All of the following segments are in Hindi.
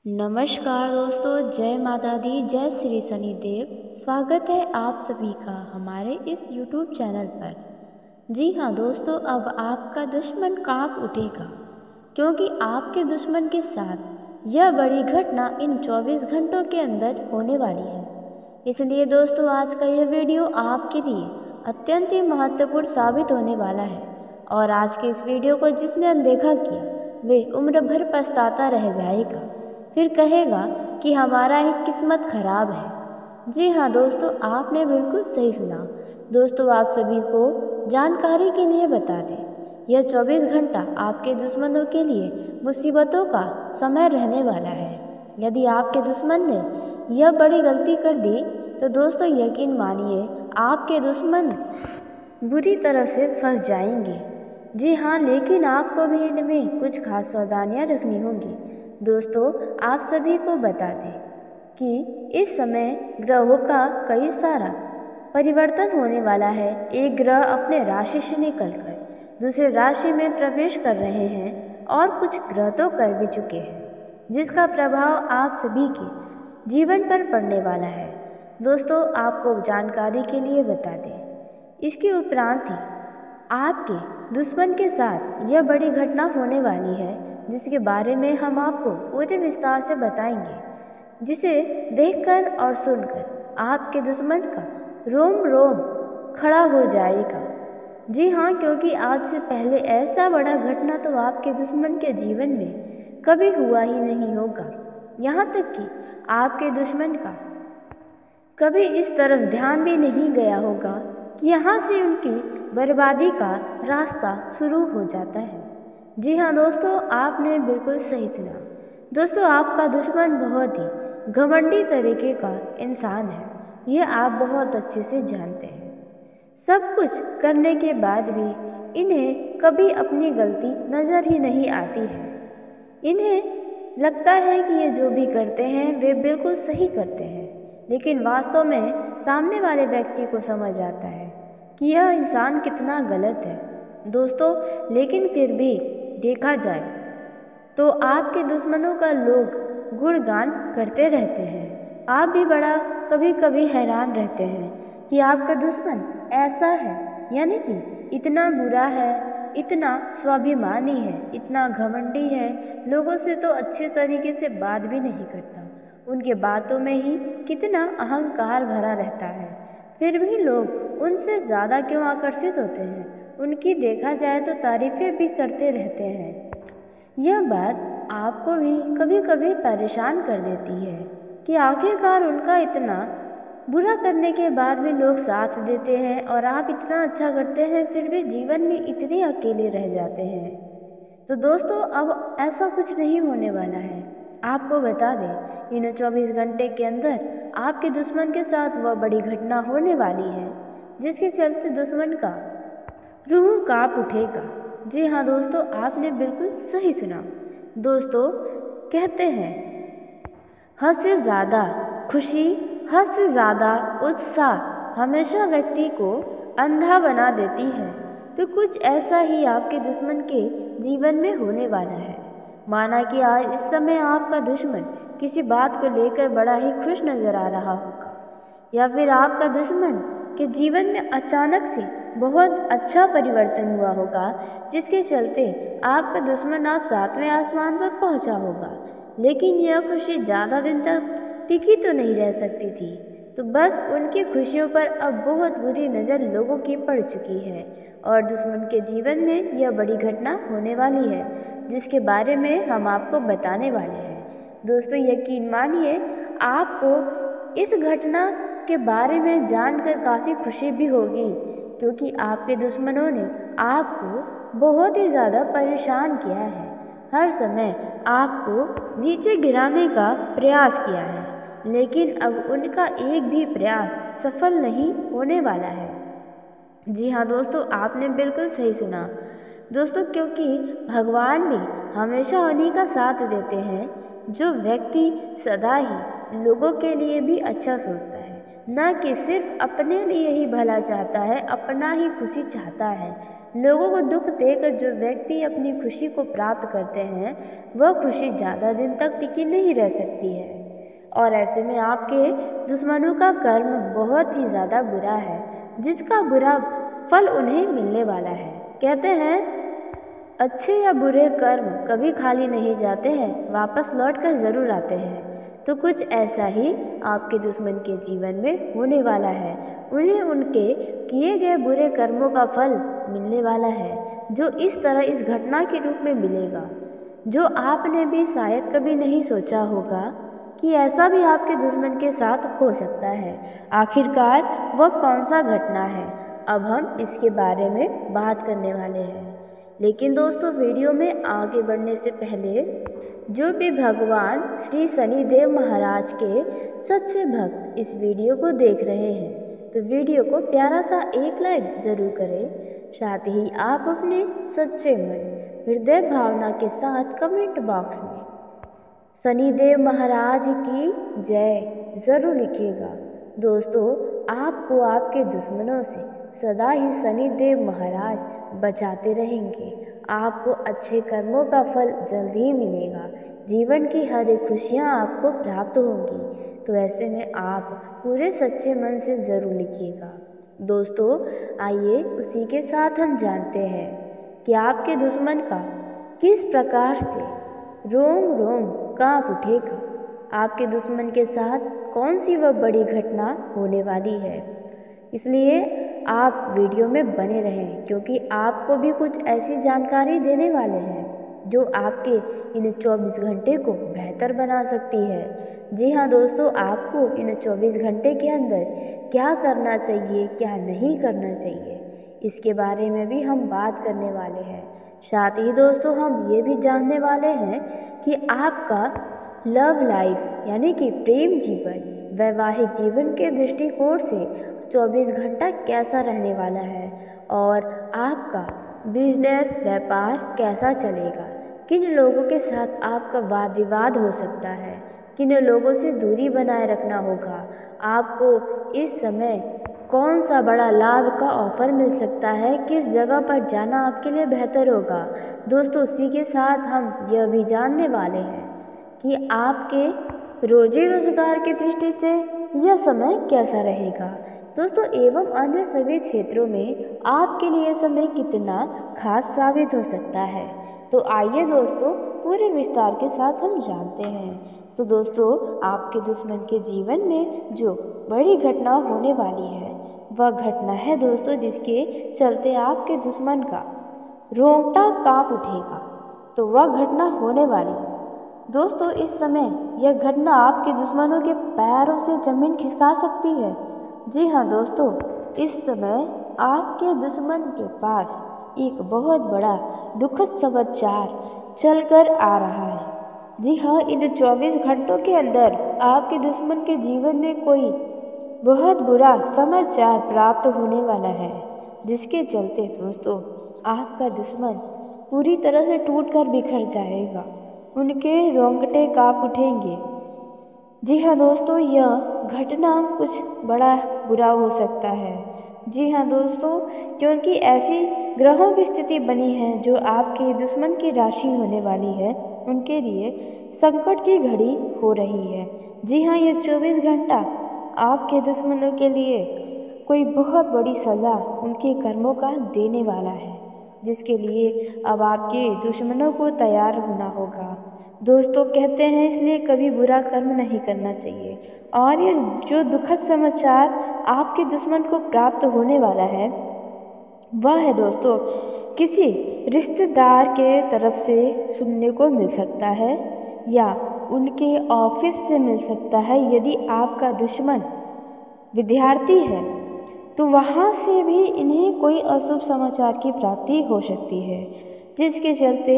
नमस्कार दोस्तों, जय माता दी, जय श्री शनिदेव। स्वागत है आप सभी का हमारे इस YouTube चैनल पर। जी हाँ दोस्तों, अब आपका दुश्मन कांप उठेगा क्योंकि आपके दुश्मन के साथ यह बड़ी घटना इन 24 घंटों के अंदर होने वाली है। इसलिए दोस्तों, आज का यह वीडियो आपके लिए अत्यंत ही महत्वपूर्ण साबित होने वाला है और आज के इस वीडियो को जिसने अनदेखा किया वे उम्र भर पछताता रह जाएगा, फिर कहेगा कि हमारा ही किस्मत खराब है। जी हाँ दोस्तों, आपने बिल्कुल सही सुना। दोस्तों, आप सभी को जानकारी के लिए बता दें, यह 24 घंटा आपके दुश्मनों के लिए मुसीबतों का समय रहने वाला है। यदि आपके दुश्मन ने यह बड़ी गलती कर दी तो दोस्तों यकीन मानिए आपके दुश्मन बुरी तरह से फंस जाएंगे। जी हाँ, लेकिन आपको भी इनमें कुछ खास सावधानियाँ रखनी होंगी। दोस्तों, आप सभी को बता दें कि इस समय ग्रहों का कई सारा परिवर्तन होने वाला है। एक ग्रह अपने राशि से निकलकर दूसरे राशि में प्रवेश कर रहे हैं और कुछ ग्रह तो कर भी चुके हैं, जिसका प्रभाव आप सभी के जीवन पर पड़ने वाला है। दोस्तों, आपको जानकारी के लिए बता दें, इसके उपरांत ही आपके दुश्मन के साथ यह बड़ी घटना होने वाली है, जिसके बारे में हम आपको पूरे विस्तार से बताएंगे, जिसे देखकर और सुनकर आपके दुश्मन का रोम रोम खड़ा हो जाएगा। जी हाँ, क्योंकि आज से पहले ऐसा बड़ा घटना तो आपके दुश्मन के जीवन में कभी हुआ ही नहीं होगा। यहाँ तक कि आपके दुश्मन का कभी इस तरफ ध्यान भी नहीं गया होगा कि यहाँ से उनकी बर्बादी का रास्ता शुरू हो जाता है। जी हाँ दोस्तों, आपने बिल्कुल सही सुना। दोस्तों, आपका दुश्मन बहुत ही घमंडी तरीके का इंसान है, ये आप बहुत अच्छे से जानते हैं। सब कुछ करने के बाद भी इन्हें कभी अपनी गलती नज़र ही नहीं आती है। इन्हें लगता है कि ये जो भी करते हैं वे बिल्कुल सही करते हैं, लेकिन वास्तव में सामने वाले व्यक्ति को समझ आता है कि यह इंसान कितना गलत है। दोस्तों, लेकिन फिर भी देखा जाए तो आपके दुश्मनों का लोग गुणगान करते रहते हैं। आप भी बड़ा कभी कभी हैरान रहते हैं कि आपका दुश्मन ऐसा है, यानी कि इतना बुरा है, इतना स्वाभिमानी है, इतना घमंडी है, लोगों से तो अच्छे तरीके से बात भी नहीं करता, उनके बातों में ही कितना अहंकार भरा रहता है, फिर भी लोग उनसे ज़्यादा क्यों आकर्षित होते हैं, उनकी देखा जाए तो तारीफ़ें भी करते रहते हैं। यह बात आपको भी कभी कभी परेशान कर देती है कि आखिरकार उनका इतना बुरा करने के बाद भी लोग साथ देते हैं और आप इतना अच्छा करते हैं फिर भी जीवन में इतने अकेले रह जाते हैं। तो दोस्तों, अब ऐसा कुछ नहीं होने वाला है। आपको बता दें, इन 24 घंटे के अंदर आपके दुश्मन के साथ वह बड़ी घटना होने वाली है, जिसके चलते दुश्मन का रूह कांप उठेगा। जी हाँ दोस्तों, आपने बिल्कुल सही सुना। दोस्तों, कहते हैं हद से ज़्यादा खुशी, हद से ज़्यादा उत्साह हमेशा व्यक्ति को अंधा बना देती है। तो कुछ ऐसा ही आपके दुश्मन के जीवन में होने वाला है। माना कि आज इस समय आपका दुश्मन किसी बात को लेकर बड़ा ही खुश नज़र आ रहा होगा, या फिर आपका दुश्मन के जीवन में अचानक से बहुत अच्छा परिवर्तन हुआ होगा, जिसके चलते आपका दुश्मन आप 7वें आसमान पर पहुंचा होगा। लेकिन यह खुशी ज़्यादा दिन तक टिकी तो नहीं रह सकती थी, तो बस उनकी खुशियों पर अब बहुत बुरी नज़र लोगों की पड़ चुकी है और दुश्मन के जीवन में यह बड़ी घटना होने वाली है, जिसके बारे में हम आपको बताने वाले हैं। दोस्तों, यकीन मानिए आपको इस घटना के बारे में जानकर काफ़ी खुशी भी होगी, क्योंकि आपके दुश्मनों ने आपको बहुत ही ज़्यादा परेशान किया है, हर समय आपको नीचे गिराने का प्रयास किया है, लेकिन अब उनका एक भी प्रयास सफल नहीं होने वाला है। जी हाँ दोस्तों, आपने बिल्कुल सही सुना। दोस्तों, क्योंकि भगवान भी हमेशा उन्हीं का साथ देते हैं जो व्यक्ति सदा ही लोगों के लिए भी अच्छा सोचता है, न कि सिर्फ अपने लिए ही भला चाहता है, अपना ही खुशी चाहता है। लोगों को दुख देकर जो व्यक्ति अपनी खुशी को प्राप्त करते हैं, वह खुशी ज़्यादा दिन तक टिकी नहीं रह सकती है। और ऐसे में आपके दुश्मनों का कर्म बहुत ही ज़्यादा बुरा है, जिसका बुरा फल उन्हें मिलने वाला है। कहते हैं अच्छे या बुरे कर्म कभी खाली नहीं जाते हैं, वापस लौट कर ज़रूर आते हैं। तो कुछ ऐसा ही आपके दुश्मन के जीवन में होने वाला है। उन्हें उनके किए गए बुरे कर्मों का फल मिलने वाला है, जो इस तरह इस घटना के रूप में मिलेगा, जो आपने भी शायद कभी नहीं सोचा होगा कि ऐसा भी आपके दुश्मन के साथ हो सकता है। आखिरकार वह कौन सा घटना है, अब हम इसके बारे में बात करने वाले हैं। लेकिन दोस्तों, वीडियो में आगे बढ़ने से पहले जो भी भगवान श्री शनिदेव महाराज के सच्चे भक्त इस वीडियो को देख रहे हैं, तो वीडियो को प्यारा सा एक लाइक ज़रूर करें। साथ ही आप अपने सच्चे मन हृदय भावना के साथ कमेंट बॉक्स में शनिदेव महाराज की जय ज़रूर लिखिएगा। दोस्तों, आपको आपके दुश्मनों से सदा ही शनिदेव महाराज बचाते रहेंगे। आपको अच्छे कर्मों का फल जल्द ही मिलेगा। जीवन की हर एक खुशियाँ आपको प्राप्त होंगी। तो ऐसे में आप पूरे सच्चे मन से ज़रूर लिखिएगा। दोस्तों, आइए उसी के साथ हम जानते हैं कि आपके दुश्मन का किस प्रकार से रोम रोम काँप उठेगा। आपके दुश्मन के साथ कौन सी वह बड़ी घटना होने वाली है, इसलिए आप वीडियो में बने रहें, क्योंकि आपको भी कुछ ऐसी जानकारी देने वाले हैं जो आपके इन 24 घंटे को बेहतर बना सकती है। जी हाँ दोस्तों, आपको इन 24 घंटे के अंदर क्या करना चाहिए, क्या नहीं करना चाहिए, इसके बारे में भी हम बात करने वाले हैं। साथ ही दोस्तों, हम ये भी जानने वाले हैं कि आपका लव लाइफ यानी कि प्रेम जीवन, वैवाहिक जीवन के दृष्टिकोण से 24 घंटा कैसा रहने वाला है, और आपका बिजनेस व्यापार कैसा चलेगा, किन लोगों के साथ आपका वाद विवाद हो सकता है, किन लोगों से दूरी बनाए रखना होगा, आपको इस समय कौन सा बड़ा लाभ का ऑफर मिल सकता है, किस जगह पर जाना आपके लिए बेहतर होगा। दोस्तों, उसी के साथ हम यह भी जानने वाले हैं कि आपके रोजी रोजगार की दृष्टि से यह समय कैसा रहेगा। दोस्तों, एवं अन्य सभी क्षेत्रों में आपके लिए समय कितना खास साबित हो सकता है। तो आइए दोस्तों, पूरे विस्तार के साथ हम जानते हैं। तो दोस्तों, आपके दुश्मन के जीवन में जो बड़ी घटना होने वाली है, वह घटना है दोस्तों जिसके चलते आपके दुश्मन का रोंगटा काँप उठेगा। तो वह घटना होने वाली है दोस्तों, इस समय यह घटना आपके दुश्मनों के पैरों से जमीन खिसका सकती है। जी हाँ दोस्तों, इस समय आपके दुश्मन के पास एक बहुत बड़ा दुखद समाचार चलकर आ रहा है। जी हाँ, इन 24 घंटों के अंदर आपके दुश्मन के जीवन में कोई बहुत बुरा समाचार प्राप्त होने वाला है, जिसके चलते दोस्तों आपका दुश्मन पूरी तरह से टूटकर बिखर जाएगा, उनके रोंगटे काँप उठेंगे। जी हाँ दोस्तों, यह घटना कुछ बड़ा बुरा हो सकता है। जी हाँ दोस्तों, क्योंकि ऐसी ग्रहों की स्थिति बनी है जो आपके दुश्मन की राशि होने वाली है, उनके लिए संकट की घड़ी हो रही है। जी हाँ, ये 24 घंटा आपके दुश्मनों के लिए कोई बहुत बड़ी सज़ा उनके कर्मों का देने वाला है, जिसके लिए अब आपके दुश्मनों को तैयार होना होगा। दोस्तों, कहते हैं इसलिए कभी बुरा कर्म नहीं करना चाहिए। और ये जो दुखद समाचार आपके दुश्मन को प्राप्त होने वाला है, वह है दोस्तों किसी रिश्तेदार के तरफ से सुनने को मिल सकता है, या उनके ऑफिस से मिल सकता है। यदि आपका दुश्मन विद्यार्थी है तो वहाँ से भी इन्हें कोई अशुभ समाचार की प्राप्ति हो सकती है, जिसके चलते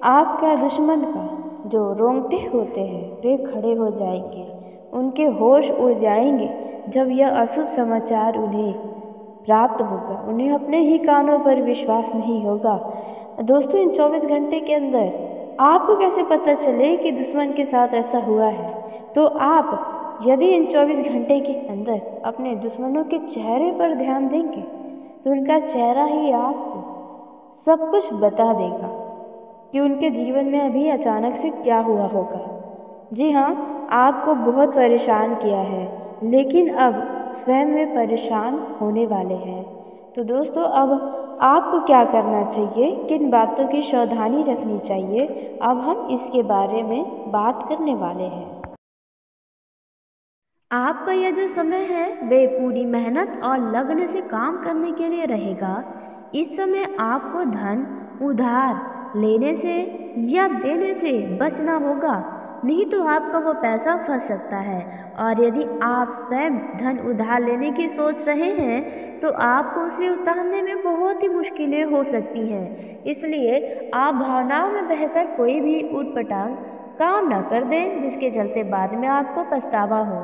आपका दुश्मन का जो रोंगटे होते हैं वे खड़े हो जाएंगे, उनके होश उड़ जाएंगे जब यह अशुभ समाचार उन्हें प्राप्त होगा। उन्हें अपने ही कानों पर विश्वास नहीं होगा। दोस्तों, इन 24 घंटे के अंदर आपको कैसे पता चले कि दुश्मन के साथ ऐसा हुआ है, तो आप यदि इन 24 घंटे के अंदर अपने दुश्मनों के चेहरे पर ध्यान देंगे तो उनका चेहरा ही आपको सब कुछ बता देगा कि उनके जीवन में अभी अचानक से क्या हुआ होगा। जी हाँ, आपको बहुत परेशान किया है, लेकिन अब स्वयं वे परेशान होने वाले हैं। तो दोस्तों, अब आपको क्या करना चाहिए, किन बातों की सावधानी रखनी चाहिए, अब हम इसके बारे में बात करने वाले हैं। आपका यह जो समय है वे पूरी मेहनत और लगन से काम करने के लिए रहेगा। इस समय आपको धन उधार लेने से या देने से बचना होगा, नहीं तो आपका वो पैसा फंस सकता है। और यदि आप स्वयं धन उधार लेने की सोच रहे हैं तो आपको उसे उतारने में बहुत ही मुश्किलें हो सकती हैं। इसलिए आप भावनाओं में बहकर कोई भी ऊटपटांग काम न कर दें जिसके चलते बाद में आपको पछतावा हो।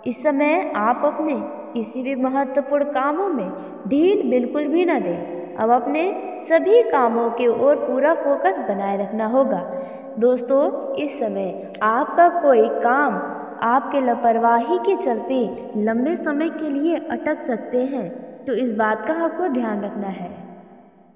इस समय आप अपने किसी भी महत्वपूर्ण कामों में ढील बिल्कुल भी न दें। अब अपने सभी कामों की ओर पूरा फोकस बनाए रखना होगा। दोस्तों, इस समय आपका कोई काम आपके लापरवाही के चलते लंबे समय के लिए अटक सकते हैं, तो इस बात का आपको ध्यान रखना है।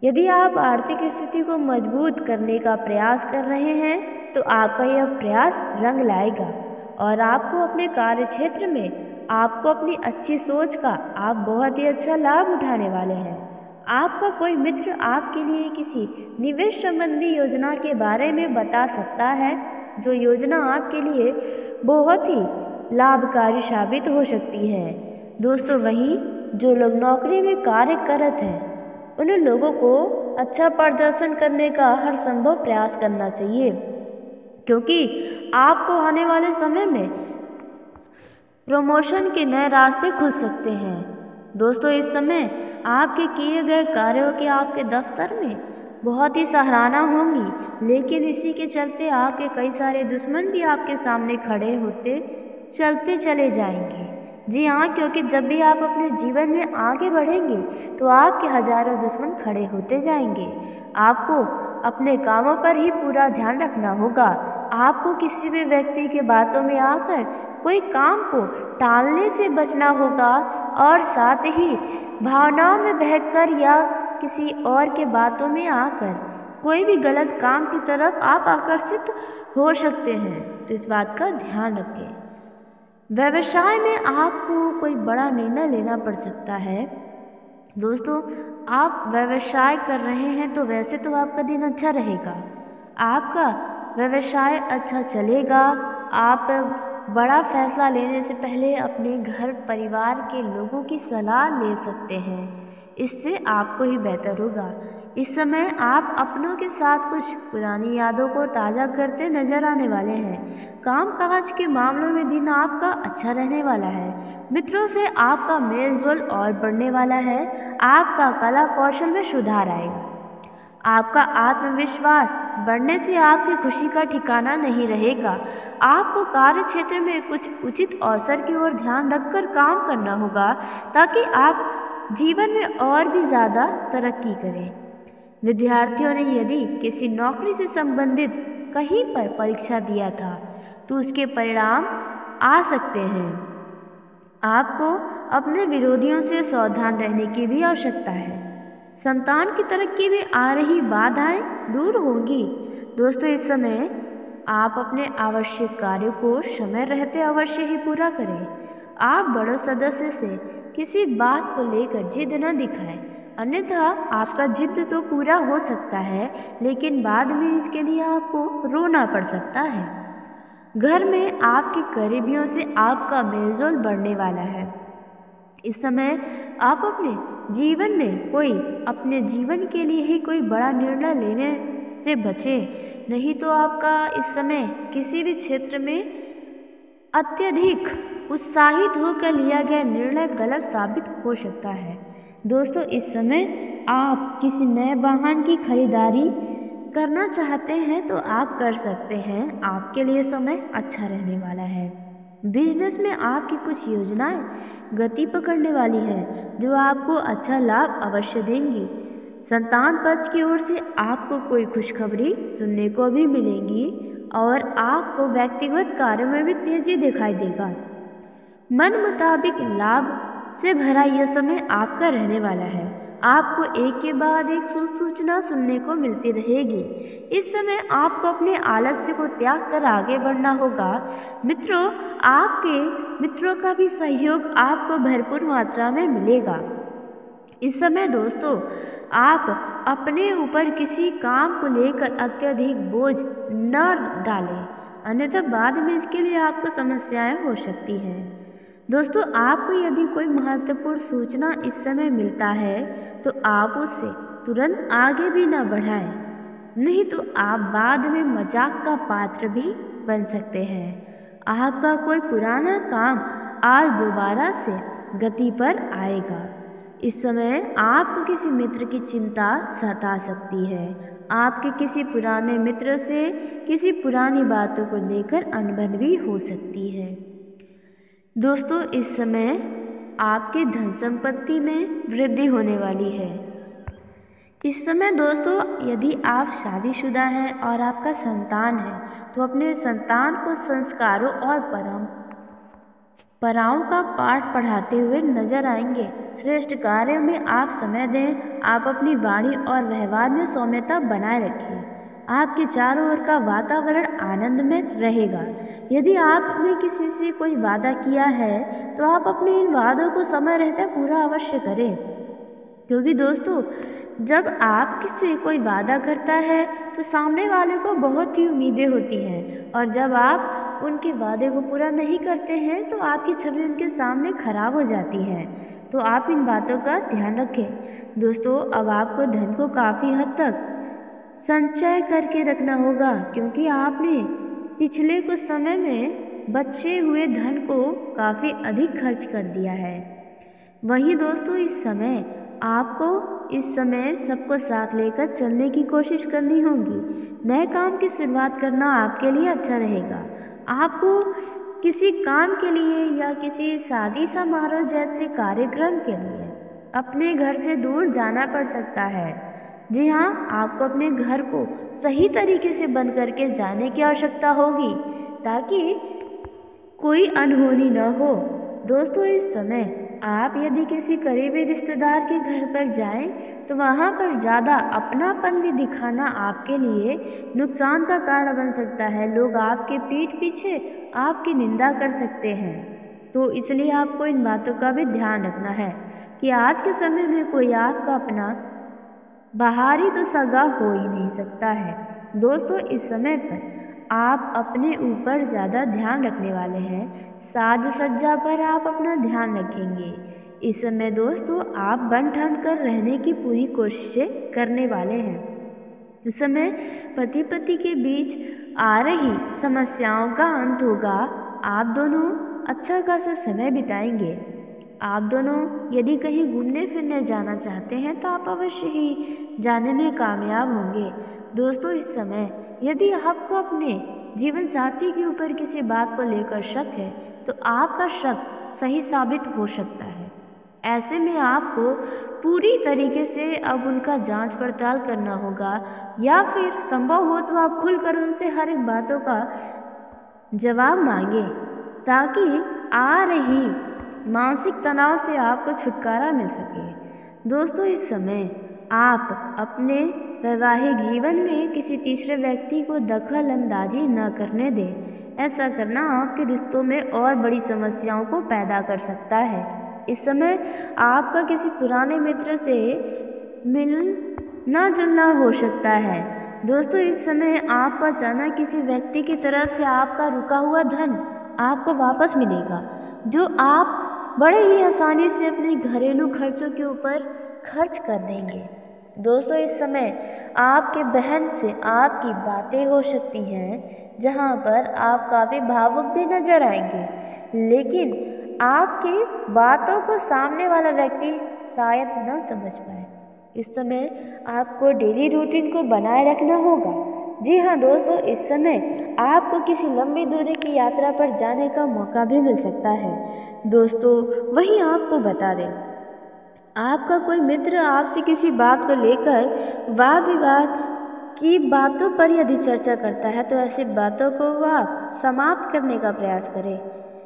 यदि आप आर्थिक स्थिति को मजबूत करने का प्रयास कर रहे हैं तो आपका यह प्रयास रंग लाएगा और आपको अपने कार्य क्षेत्र में आपको अपनी अच्छी सोच का आप बहुत ही अच्छा लाभ उठाने वाले हैं। आपका कोई मित्र आपके लिए किसी निवेश संबंधी योजना के बारे में बता सकता है, जो योजना आपके लिए बहुत ही लाभकारी साबित हो सकती है। दोस्तों, वहीं जो लोग नौकरी में कार्य करत हैं उन लोगों को अच्छा प्रदर्शन करने का हर संभव प्रयास करना चाहिए, क्योंकि आपको आने वाले समय में प्रमोशन के नए रास्ते खुल सकते हैं। दोस्तों, इस समय आपके किए गए कार्यों की आपके दफ्तर में बहुत ही सराहना होंगी, लेकिन इसी के चलते आपके कई सारे दुश्मन भी आपके सामने खड़े होते चलते चले जाएंगे। जी हाँ, क्योंकि जब भी आप अपने जीवन में आगे बढ़ेंगे तो आपके हजारों दुश्मन खड़े होते जाएंगे। आपको अपने कामों पर ही पूरा ध्यान रखना होगा। आपको किसी भी व्यक्ति के बातों में आकर कोई काम को टालने से बचना होगा और साथ ही भावनाओं में बहकर या किसी और के बातों में आकर कोई भी गलत काम की तरफ आप आकर्षित हो सकते हैं, तो इस बात का ध्यान रखें। व्यवसाय में आपको कोई बड़ा निर्णय लेना पड़ सकता है। दोस्तों, आप व्यवसाय कर रहे हैं तो वैसे तो आपका दिन अच्छा रहेगा, आपका व्यवसाय अच्छा चलेगा। आप बड़ा फैसला लेने से पहले अपने घर परिवार के लोगों की सलाह ले सकते हैं, इससे आपको ही बेहतर होगा। इस समय आप अपनों के साथ कुछ पुरानी यादों को ताज़ा करते नजर आने वाले हैं। कामकाज के मामलों में दिन आपका अच्छा रहने वाला है। मित्रों से आपका मेल जोल और बढ़ने वाला है। आपका कला कौशल में सुधार आएगा। आपका आत्मविश्वास बढ़ने से आपकी खुशी का ठिकाना नहीं रहेगा। आपको कार्य क्षेत्र में कुछ उचित अवसर की ओर ध्यान रखकर काम करना होगा, ताकि आप जीवन में और भी ज़्यादा तरक्की करें। विद्यार्थियों ने यदि किसी नौकरी से संबंधित कहीं पर परीक्षा दिया था तो उसके परिणाम आ सकते हैं। आपको अपने विरोधियों से सावधान रहने की भी आवश्यकता है। संतान की तरक्की में आ रही बाधाएं दूर होंगी। दोस्तों, इस समय आप अपने आवश्यक कार्यों को समय रहते अवश्य ही पूरा करें। आप बड़े सदस्य से किसी बात को लेकर जिद न दिखाएं, अन्यथा आपका जिद तो पूरा हो सकता है, लेकिन बाद में इसके लिए आपको रोना पड़ सकता है। घर में आपके करीबियों से आपका मेलजोल बढ़ने वाला है। इस समय आप अपने जीवन में अपने जीवन के लिए ही कोई बड़ा निर्णय लेने से बचें, नहीं तो आपका इस समय किसी भी क्षेत्र में अत्यधिक उत्साहित होकर लिया गया निर्णय गलत साबित हो सकता है। दोस्तों, इस समय आप किसी नए वाहन की खरीदारी करना चाहते हैं तो आप कर सकते हैं। आपके लिए समय अच्छा रहने वाला है। बिजनेस में आपकी कुछ योजनाएं गति पकड़ने वाली हैं, जो आपको अच्छा लाभ अवश्य देंगी। संतान पक्ष की ओर से आपको कोई खुशखबरी सुनने को भी मिलेगी और आपको व्यक्तिगत कार्यों में भी तेजी दिखाई देगा। मन मुताबिक लाभ से भरा यह समय आपका रहने वाला है। आपको एक के बाद एक शुभ सूचना सुनने को मिलती रहेगी। इस समय आपको अपने आलस्य को त्याग कर आगे बढ़ना होगा। मित्रों, आपके मित्रों का भी सहयोग आपको भरपूर मात्रा में मिलेगा। इस समय दोस्तों, आप अपने ऊपर किसी काम को लेकर अत्यधिक बोझ न डालें, अन्यथा बाद में इसके लिए आपको समस्याएं हो सकती हैं। दोस्तों, आपको यदि कोई महत्वपूर्ण सूचना इस समय मिलता है तो आप उससे तुरंत आगे भी न बढ़ाएं, नहीं तो आप बाद में मजाक का पात्र भी बन सकते हैं। आपका कोई पुराना काम आज दोबारा से गति पर आएगा। इस समय आपको किसी मित्र की चिंता सता सकती है। आपके किसी पुराने मित्र से किसी पुरानी बातों को लेकर अनबन भी हो सकती है। दोस्तों, इस समय आपके धन संपत्ति में वृद्धि होने वाली है। इस समय दोस्तों, यदि आप शादीशुदा हैं और आपका संतान है तो अपने संतान को संस्कारों और परंपराओं का पाठ पढ़ाते हुए नजर आएंगे। श्रेष्ठ कार्यों में आप समय दें। आप अपनी वाणी और व्यवहार में सौम्यता बनाए रखें। आपके चारों ओर का वातावरण आनंद में रहेगा। यदि आपने किसी से कोई वादा किया है तो आप अपने इन वादों को समय रहते पूरा अवश्य करें, क्योंकि दोस्तों, जब आप किसी कोई वादा करता है तो सामने वाले को बहुत ही उम्मीदें होती हैं, और जब आप उनके वादे को पूरा नहीं करते हैं तो आपकी छवि उनके सामने खराब हो जाती है। तो आप इन बातों का ध्यान रखें। दोस्तों, अब आपको धन को काफ़ी हद तक संचय करके रखना होगा, क्योंकि आपने पिछले कुछ समय में बचे हुए धन को काफ़ी अधिक खर्च कर दिया है। वहीं दोस्तों, इस समय सबको साथ लेकर चलने की कोशिश करनी होगी। नए काम की शुरुआत करना आपके लिए अच्छा रहेगा। आपको किसी काम के लिए या किसी शादी समारोह जैसे कार्यक्रम के लिए अपने घर से दूर जाना पड़ सकता है। जी हाँ, आपको अपने घर को सही तरीके से बंद करके जाने की आवश्यकता होगी ताकि कोई अनहोनी न हो। दोस्तों, इस समय आप यदि किसी करीबी रिश्तेदार के घर पर जाएं तो वहां पर ज़्यादा अपनापन भी दिखाना आपके लिए नुकसान का कारण बन सकता है। लोग आपके पीठ पीछे आपकी निंदा कर सकते हैं, तो इसलिए आपको इन बातों का भी ध्यान रखना है कि आज के समय में कोई आपका अपना बाहरी तो सगा हो ही नहीं सकता है। दोस्तों, इस समय पर आप अपने ऊपर ज़्यादा ध्यान रखने वाले हैं। साज सज्जा पर आप अपना ध्यान रखेंगे। इस समय दोस्तों, आप बन ठन कर रहने की पूरी कोशिशें करने वाले हैं। इस समय पति के बीच आ रही समस्याओं का अंत होगा। आप दोनों अच्छा खासा समय बिताएंगे। आप दोनों यदि कहीं घूमने फिरने जाना चाहते हैं तो आप अवश्य ही जाने में कामयाब होंगे। दोस्तों, इस समय यदि आपको अपने जीवन साथी के ऊपर किसी बात को लेकर शक है तो आपका शक सही साबित हो सकता है। ऐसे में आपको पूरी तरीके से अब उनका जांच पड़ताल करना होगा, या फिर संभव हो तो आप खुलकर उनसे हर एक बातों का जवाब मांगे ताकि आ रही मानसिक तनाव से आपको छुटकारा मिल सके। दोस्तों, इस समय आप अपने वैवाहिक जीवन में किसी तीसरे व्यक्ति को दखल अंदाजी न करने दें। ऐसा करना आपके रिश्तों में और बड़ी समस्याओं को पैदा कर सकता है। इस समय आपका किसी पुराने मित्र से मिलना जुलना हो सकता है। दोस्तों, इस समय आपको अचानक किसी व्यक्ति की तरफ से आपका रुका हुआ धन आपको वापस मिलेगा, जो आप बड़े ही आसानी से अपने घरेलू खर्चों के ऊपर खर्च कर देंगे। दोस्तों, इस समय आपके बहन से आपकी बातें हो सकती हैं जहां पर आप काफ़ी भावुक भी नजर आएंगे, लेकिन आपकी बातों को सामने वाला व्यक्ति शायद न समझ पाए। इस समय आपको डेली रूटीन को बनाए रखना होगा। जी हाँ दोस्तों, इस समय आपको किसी लंबी दूरी की यात्रा पर जाने का मौका भी मिल सकता है। दोस्तों, वहीं आपको बता दें, आपका कोई मित्र आपसे किसी बात को लेकर वाद विवाद की बातों पर यदि चर्चा करता है तो ऐसी बातों को आप समाप्त करने का प्रयास करें।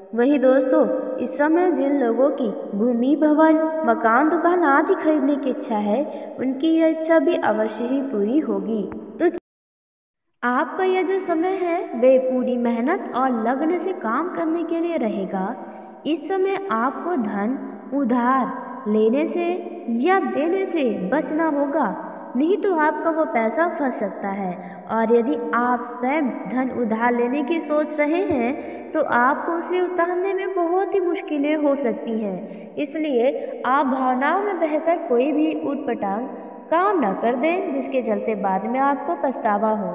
वहीं दोस्तों, इस समय जिन लोगों की भूमि, भवन, मकान, दुकान आदि खरीदने की इच्छा है, उनकी यह इच्छा भी अवश्य ही पूरी होगी। तो आपका यह जो समय है वे पूरी मेहनत और लगन से काम करने के लिए रहेगा। इस समय आपको धन उधार लेने से या देने से बचना होगा, नहीं तो आपका वो पैसा फंस सकता है। और यदि आप स्वयं धन उधार लेने की सोच रहे हैं तो आपको उसे उतारने में बहुत ही मुश्किलें हो सकती हैं। इसलिए आप भावनाओं में बहकर कोई भी ऊटपटांग काम न कर दें जिसके चलते बाद में आपको पछतावा हो।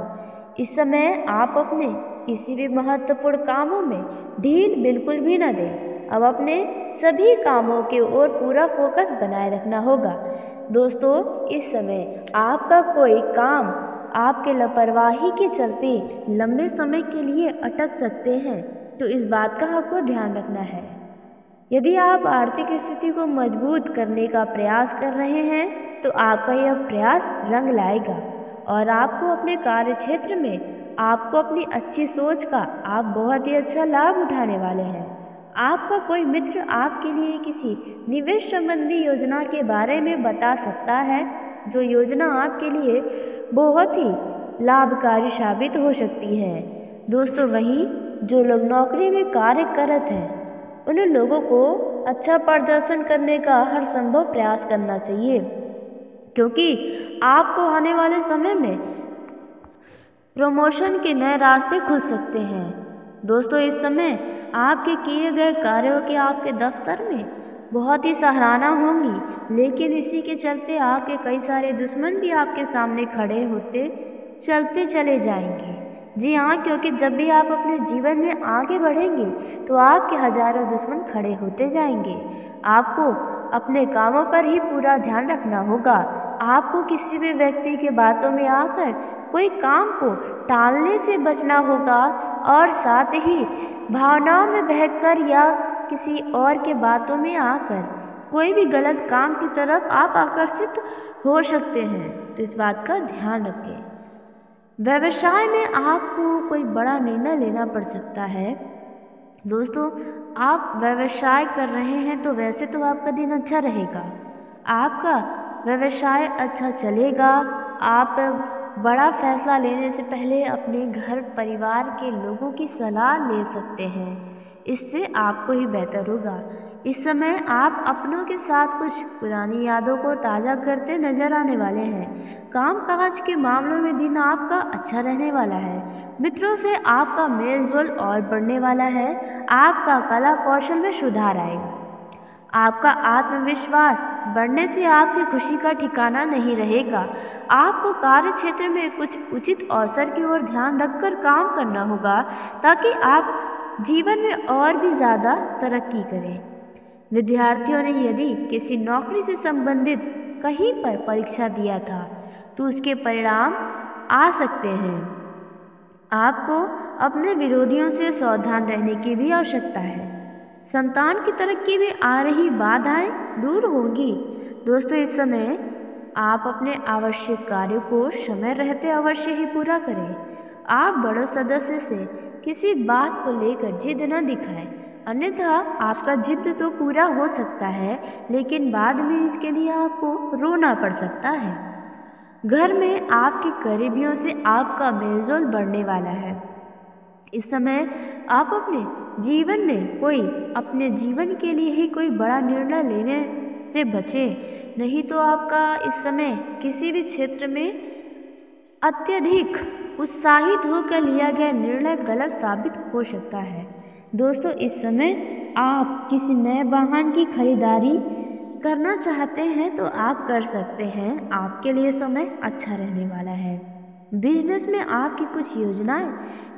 इस समय आप अपने किसी भी महत्वपूर्ण कामों में ढील बिल्कुल भी न दें। अब अपने सभी कामों की ओर पूरा फोकस बनाए रखना होगा। दोस्तों, इस समय आपका कोई काम आपके लापरवाही के चलते लंबे समय के लिए अटक सकते हैं, तो इस बात का आपको ध्यान रखना है। यदि आप आर्थिक स्थिति को मजबूत करने का प्रयास कर रहे हैं तो आपका यह प्रयास रंग लाएगा और आपको अपने कार्य क्षेत्र में आपको अपनी अच्छी सोच का आप बहुत ही अच्छा लाभ उठाने वाले हैं। आपका कोई मित्र आपके लिए किसी निवेश संबंधी योजना के बारे में बता सकता है, जो योजना आपके लिए बहुत ही लाभकारी साबित हो सकती है। दोस्तों, वहीं जो लोग नौकरी में कार्य करत हैं उन लोगों को अच्छा प्रदर्शन करने का हर संभव प्रयास करना चाहिए, क्योंकि आपको आने वाले समय में प्रमोशन के नए रास्ते खुल सकते हैं। दोस्तों, इस समय आपके किए गए कार्यों की आपके दफ्तर में बहुत ही सराहना होंगी, लेकिन इसी के चलते आपके कई सारे दुश्मन भी आपके सामने खड़े होते चलते चले जाएंगे। जी हाँ, क्योंकि जब भी आप अपने जीवन में आगे बढ़ेंगे तो आपके हजारों दुश्मन खड़े होते जाएंगे। आपको अपने कामों पर ही पूरा ध्यान रखना होगा। आपको किसी भी व्यक्ति के बातों में आकर कोई काम को टालने से बचना होगा और साथ ही भावनाओं में बहकर या किसी और के बातों में आकर कोई भी गलत काम की तरफ आप आकर्षित हो सकते हैं, तो इस बात का ध्यान रखें। व्यवसाय में आपको कोई बड़ा निर्णय लेना पड़ सकता है। दोस्तों, आप व्यवसाय कर रहे हैं तो वैसे तो आपका दिन अच्छा रहेगा, आपका व्यवसाय अच्छा चलेगा। आप बड़ा फैसला लेने से पहले अपने घर परिवार के लोगों की सलाह ले सकते हैं, इससे आपको ही बेहतर होगा। इस समय आप अपनों के साथ कुछ पुरानी यादों को ताज़ा करते नजर आने वाले हैं। कामकाज के मामलों में दिन आपका अच्छा रहने वाला है। मित्रों से आपका मेल जोल और बढ़ने वाला है। आपका कला कौशल में सुधार आएगा। आपका आत्मविश्वास बढ़ने से आपकी खुशी का ठिकाना नहीं रहेगा। आपको कार्य क्षेत्र में कुछ उचित अवसर की ओर ध्यान रखकर काम करना होगा, ताकि आप जीवन में और भी ज़्यादा तरक्की करें। विद्यार्थियों ने यदि किसी नौकरी से संबंधित कहीं पर परीक्षा दिया था तो उसके परिणाम आ सकते हैं। आपको अपने विरोधियों से सावधान रहने की भी आवश्यकता है। संतान की तरक्की में आ रही बाधाएं दूर होंगी। दोस्तों, इस समय आप अपने आवश्यक कार्यों को समय रहते अवश्य ही पूरा करें। आप बड़े सदस्य से किसी बात को लेकर जिद न दिखाएं, अन्यथा आपका जिद तो पूरा हो सकता है, लेकिन बाद में इसके लिए आपको रोना पड़ सकता है। घर में आपके करीबियों से आपका मेलजोल बढ़ने वाला है। इस समय आप अपने जीवन में अपने जीवन के लिए ही कोई बड़ा निर्णय लेने से बचें, नहीं तो आपका इस समय किसी भी क्षेत्र में अत्यधिक उत्साहित होकर लिया गया निर्णय गलत साबित हो सकता है। दोस्तों, इस समय आप किसी नए वाहन की खरीदारी करना चाहते हैं तो आप कर सकते हैं। आपके लिए समय अच्छा रहने वाला है। बिजनेस में आपकी कुछ योजनाएं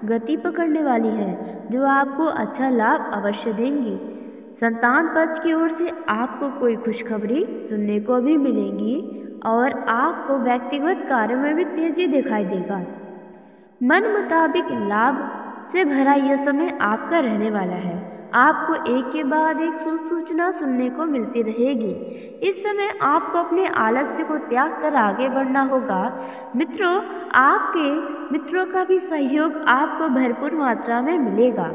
गति पकड़ने वाली हैं, जो आपको अच्छा लाभ अवश्य देंगी। संतान पक्ष की ओर से आपको कोई खुशखबरी सुनने को भी मिलेगी और आपको व्यक्तिगत कार्यों में भी तेजी दिखाई देगा। मन मुताबिक लाभ से भरा यह समय आपका रहने वाला है। आपको एक के बाद एक शुभ सूचना सुनने को मिलती रहेगी। इस समय आपको अपने आलस्य को त्याग कर आगे बढ़ना होगा। मित्रों, आपके मित्रों का भी सहयोग आपको भरपूर मात्रा में मिलेगा।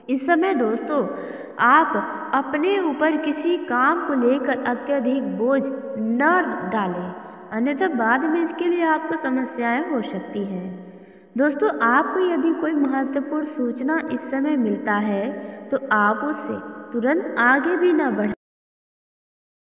इस समय दोस्तों आप अपने ऊपर किसी काम को लेकर अत्यधिक बोझ न डालें, अन्यथा बाद में इसके लिए आपको समस्याएं हो सकती हैं। दोस्तों आपको यदि कोई महत्वपूर्ण सूचना इस समय मिलता है तो आप उससे तुरंत आगे भी न बढ़ें।